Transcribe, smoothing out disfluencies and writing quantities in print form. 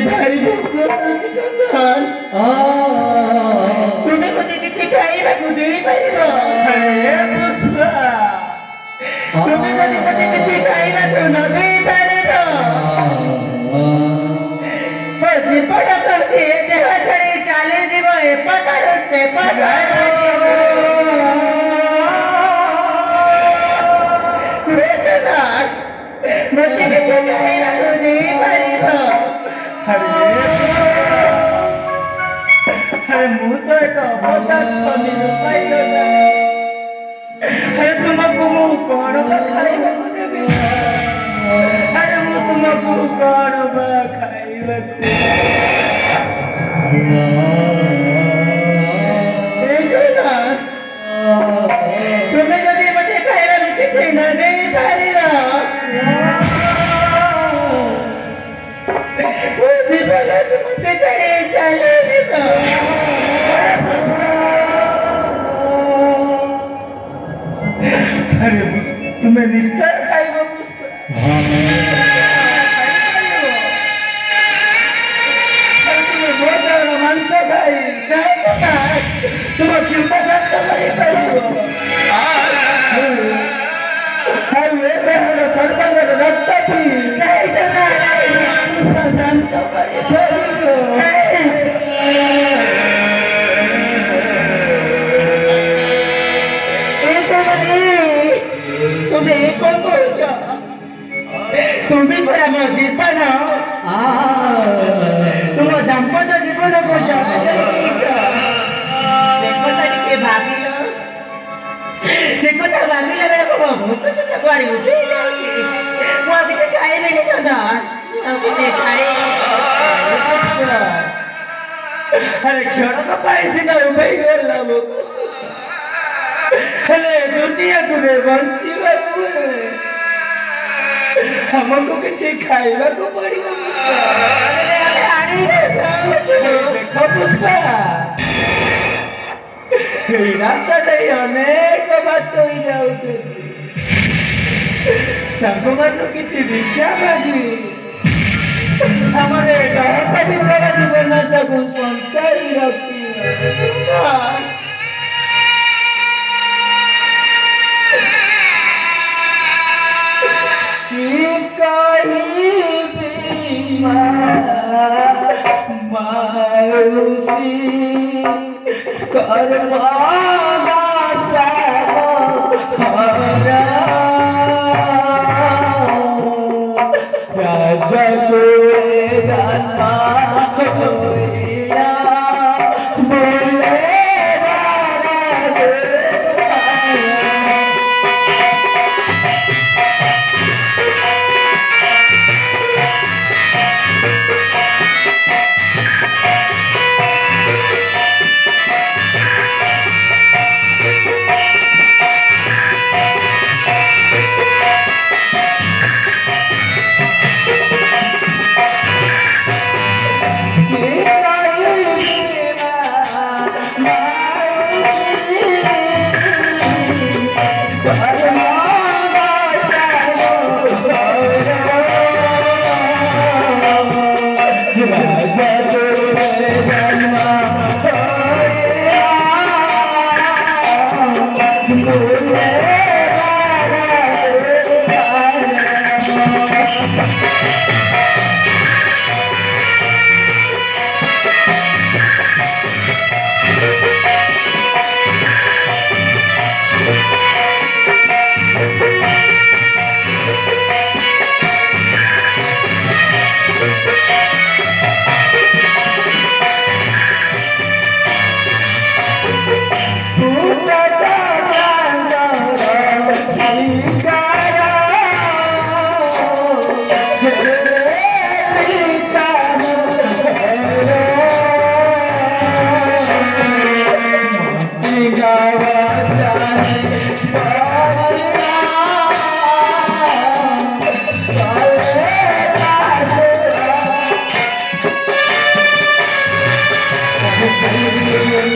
भारी तुम्हें मत किसी खाइबाकू देई परिबो तुम्हें जदि मत किसी खाइबाकू न देई परिबो जीवन कहती देह छड़ी चली जीव एपटर से पटर मत किसी खाइबाकू देई परिबो अरे मुझे तो एक अपदार्थ निरूपाई होता अरे तुमको मुझ कौन खाइबा को देबी अरे मुझ तुमको कौन खाइबा को तुम्हें जदि मते खाइबा किछि न देई पारिबा जीवन मते चढ़े चले अरे तुम्हें निश्चय खाइबो पुष्प तुम्हें बहुत रोमांच खाई तुम क्यों पसंद करी पाइबो सरपंच रक्त पी नहीं सुना शांत करी पाइबो तुम्हें कौन कौच तुम्हें परा मो जीवन तुम दाम्पत्य जीवन कौच से कथा भाविला बेला को बहुत चिंता करी उठे जाउची मो किते खाई बेले चंदन मो किते खाई अरे क्षण का पैसे न उभई गला मो अरे दुनिया तुरे बंचिबा को हमको किछि खाइबा को पड़िबो अरे आड़ी देखो पुष्पा এই রাস্তাটাই অনেক বাট হয়ে যাচ্ছে তাঙ্কমানো কিছু ভিক্ষা মাগি আমার ডাকাতি করা জীবনটাকে সঞ্চয় রাখি কি কহিবি মায়ুসী करवाना सारा राजा को जाना बोले